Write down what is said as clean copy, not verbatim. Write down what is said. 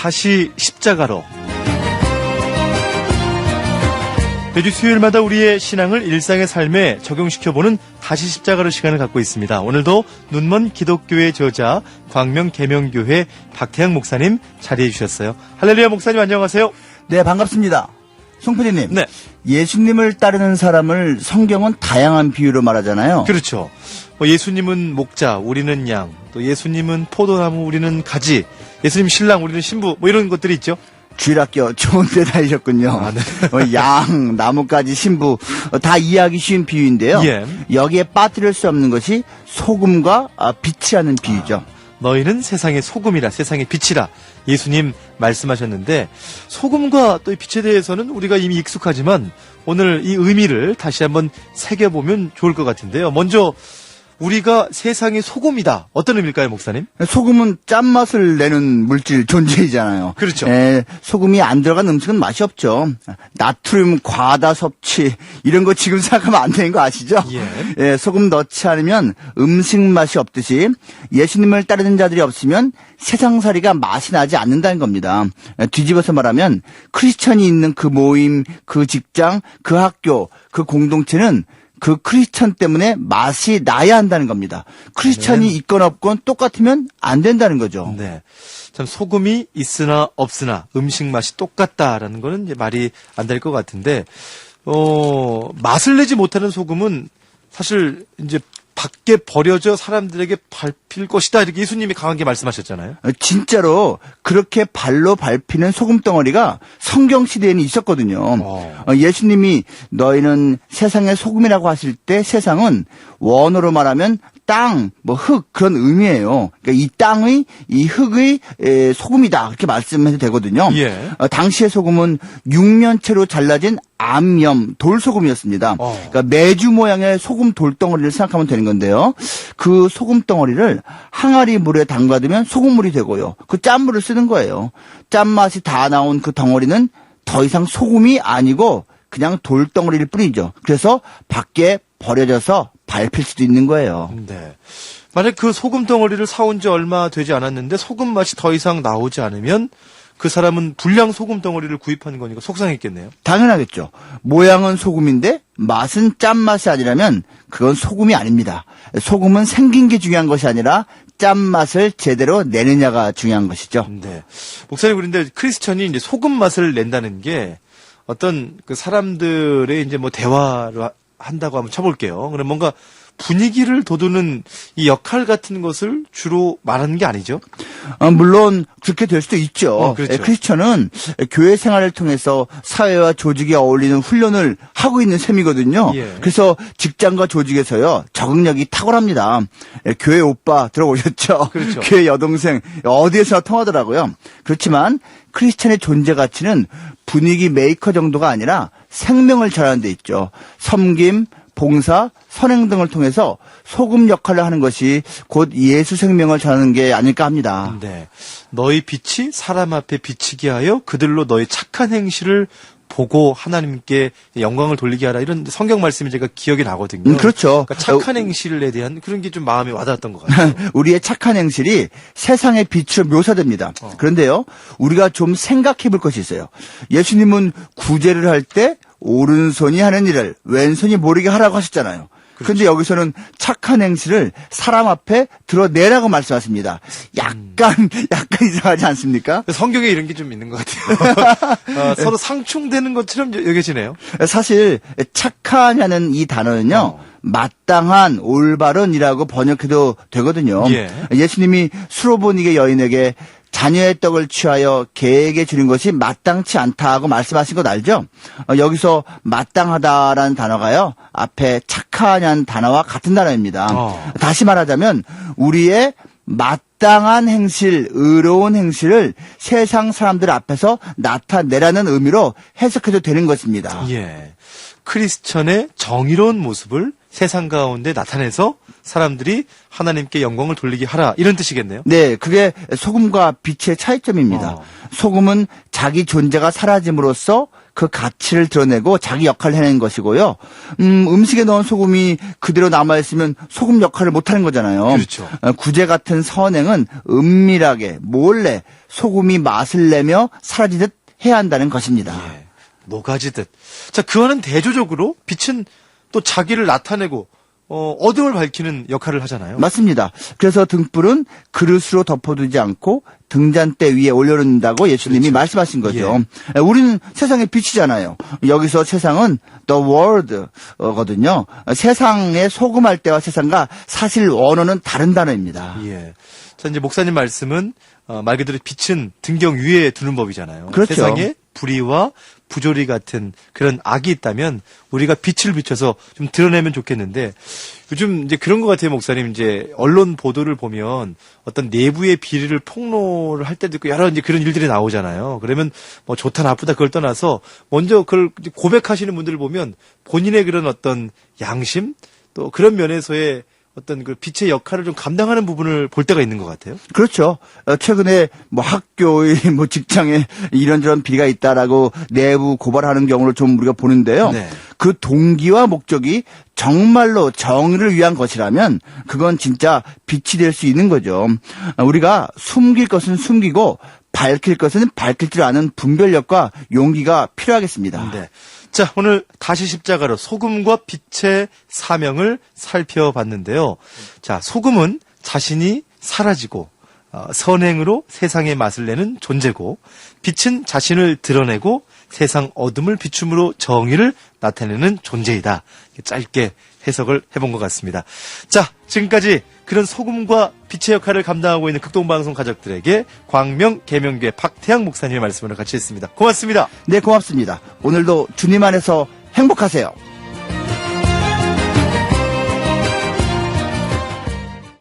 다시 십자가로. 매주 수요일마다 우리의 신앙을 일상의 삶에 적용시켜보는 다시 십자가로 시간을 갖고 있습니다. 오늘도 눈먼 기독교의 저자 광명계명교회 박태양 목사님 자리해 주셨어요. 할렐루야 목사님 안녕하세요. 네, 반갑습니다. 송 PD님. 네. 예수님을 따르는 사람을 성경은 다양한 비유로 말하잖아요. 그렇죠. 예수님은 목자, 우리는 양, 또 예수님은 포도나무, 우리는 가지, 예수님 신랑, 우리는 신부, 이런 것들이 있죠. 주일학교 좋은 데 다니셨군요. 아, 네. 양, 나무까지, 신부 다 이해하기 쉬운 비유인데요. 예. 여기에 빠뜨릴 수 없는 것이 소금과 빛이라는 비유죠. 너희는 세상의 소금이라, 세상의 빛이라 예수님 말씀하셨는데 소금과 또 이 빛에 대해서는 우리가 이미 익숙하지만 오늘 이 의미를 다시 한번 새겨보면 좋을 것 같은데요. 먼저 우리가 세상의 소금이다. 어떤 의미일까요, 목사님? 소금은 짠맛을 내는 물질 존재이잖아요. 그렇죠. 소금이 안 들어간 음식은 맛이 없죠. 나트륨 과다 섭취 이런 거 지금 생각하면 안 되는 거 아시죠? 예. 소금 넣지 않으면 음식 맛이 없듯이 예수님을 따르는 자들이 없으면 세상살이가 맛이 나지 않는다는 겁니다. 뒤집어서 말하면 크리스천이 있는 그 모임, 그 직장, 그 학교, 그 공동체는 그 크리스천 때문에 맛이 나야 한다는 겁니다. 크리스천이 있건 없건 똑같으면 안 된다는 거죠. 네. 참 소금이 있으나 없으나 음식 맛이 똑같다라는 거는 이제 말이 안 될 것 같은데, 맛을 내지 못하는 소금은 사실 이제 밖에 버려져 사람들에게 밟힐 것이다. 이렇게 예수님이 강하게 말씀하셨잖아요. 진짜로 그렇게 발로 밟히는 소금 덩어리가 성경 시대에는 있었거든요. 예수님이 너희는 세상의 소금이라고 하실 때 세상은 원어로 말하면 땅, 흙 그런 의미예요. 그러니까 이 땅의 이 흙의 소금이다 그렇게 말씀해도 되거든요. 예. 당시의 소금은 육면체로 잘라진 암염 돌소금이었습니다. 그러니까 메주 모양의 소금 돌덩어리를 생각하면 되는 건데요. 그 소금 덩어리를 항아리 물에 담가두면 소금물이 되고요. 그 짠물을 쓰는 거예요. 짠맛이 다 나온 그 덩어리는 더 이상 소금이 아니고 그냥 돌덩어리일 뿐이죠. 그래서 밖에 버려져서 밟힐 수도 있는 거예요. 네. 만약 그 소금 덩어리를 사온 지 얼마 되지 않았는데 소금 맛이 더 이상 나오지 않으면 그 사람은 불량 소금 덩어리를 구입하는 거니까 속상했겠네요. 당연하겠죠. 모양은 소금인데 맛은 짠맛이 아니라면 그건 소금이 아닙니다. 소금은 생긴 게 중요한 것이 아니라 짠맛을 제대로 내느냐가 중요한 것이죠. 네. 목사님, 그런데 크리스천이 이제 소금 맛을 낸다는 게 어떤 그 사람들의 이제 대화를 한다고 한번 쳐볼게요. 그럼 뭔가 분위기를 돋우는 이 역할 같은 것을 주로 말하는 게 아니죠? 물론 그렇게 될 수도 있죠. 그렇죠. 크리스천은 교회 생활을 통해서 사회와 조직에 어울리는 훈련을 하고 있는 셈이거든요. 예. 그래서 직장과 조직에서요 적응력이 탁월합니다. 교회 오빠 들어보셨죠? 그렇죠. 교회 여동생 어디에서나 통하더라고요. 그렇지만 크리스천의 존재 가치는 분위기 메이커 정도가 아니라 생명을 전하는 데 있죠. 섬김, 봉사, 선행 등을 통해서 소금 역할을 하는 것이 곧 예수 생명을 전하는 게 아닐까 합니다. 네. 너희 빛이 사람 앞에 비치게 하여 그들로 너희 착한 행실을 보고 하나님께 영광을 돌리게 하라. 이런 성경 말씀이 제가 기억이 나거든요. 그렇죠. 그러니까 착한 행실에 대한 그런 게 좀 마음에 와닿았던 것 같아요. 우리의 착한 행실이 세상의 빛으로 묘사됩니다. 그런데요, 우리가 좀 생각해 볼 것이 있어요. 예수님은 구제를 할 때 오른손이 하는 일을 왼손이 모르게 하라고 하셨잖아요. 그런데 여기서는 착한 행실을 사람 앞에 드러내라고 말씀하십니다. 약간 이상하지 않습니까? 성경에 이런 게 좀 있는 것 같아요. 서로 상충되는 것처럼 여겨지네요. 사실 착하냐는 이 단어는요. 마땅한, 올바른이라고 번역해도 되거든요. 예. 예수님이 수로보니게 여인에게 자녀의 떡을 취하여 개에게 주는 것이 마땅치 않다고 말씀하신 것 알죠? 여기서 마땅하다라는 단어가요. 앞에 착하냐는 단어와 같은 단어입니다. 다시 말하자면 우리의 마땅한 행실, 의로운 행실을 세상 사람들 앞에서 나타내라는 의미로 해석해도 되는 것입니다. 예. 크리스천의 정의로운 모습을 세상 가운데 나타내서 사람들이 하나님께 영광을 돌리게 하라, 이런 뜻이겠네요. 네, 그게 소금과 빛의 차이점입니다. 소금은 자기 존재가 사라짐으로써 그 가치를 드러내고 자기 역할을 해내는 것이고요. 음식에 넣은 소금이 그대로 남아있으면 소금 역할을 못하는 거잖아요. 그렇죠. 구제 같은 선행은 은밀하게 몰래 소금이 맛을 내며 사라지듯 해야 한다는 것입니다. 예, 모가지듯. 자, 그와는 대조적으로 빛은 또 자기를 나타내고 어둠을 밝히는 역할을 하잖아요. 맞습니다. 그래서 등불은 그릇으로 덮어두지 않고 등잔대 위에 올려놓는다고 예수님이 그렇죠. 말씀하신 거죠. 우리는 세상의 빛이잖아요. 여기서 세상은 the world거든요. 세상에 소금할 때와 세상과 사실 원어는 다른 단어입니다. 예. 자, 이제 목사님 말씀은 말 그대로 빛은 등경 위에 두는 법이잖아요. 그렇죠. 세상에 불의와 부조리 같은 그런 악이 있다면 우리가 빛을 비춰서 좀 드러내면 좋겠는데 요즘 이제 그런 것 같아요, 목사님. 이제 언론 보도를 보면 어떤 내부의 비리를 폭로를 할 때도 있고 여러 이제 그런 일들이 나오잖아요. 그러면 뭐 좋다 나쁘다 그걸 떠나서 먼저 그걸 고백하시는 분들을 보면 본인의 그런 어떤 양심 또 그런 면에서의 어떤 그 빛의 역할을 좀 감당하는 부분을 볼 때가 있는 것 같아요. 그렇죠. 최근에 뭐 학교의 뭐 직장에 이런저런 비리가 있다라고 내부 고발하는 경우를 좀 우리가 보는데요. 네. 그 동기와 목적이 정말로 정의를 위한 것이라면 그건 진짜 빛이 될 수 있는 거죠. 우리가 숨길 것은 숨기고 밝힐 것은 밝힐 줄 아는 분별력과 용기가 필요하겠습니다. 네. 자, 오늘 다시 십자가로 소금과 빛의 사명을 살펴봤는데요. 자, 소금은 자신이 사라지고 선행으로 세상의 맛을 내는 존재고 빛은 자신을 드러내고 세상 어둠을 비춤으로 정의를 나타내는 존재이다. 짧게 해석을 해본 것 같습니다. 자, 지금까지 그런 소금과 빛의 역할을 감당하고 있는 극동방송 가족들에게 광명 계명교회 박태양 목사님의 말씀을 같이 했습니다. 고맙습니다. 네, 고맙습니다. 오늘도 주님 안에서 행복하세요.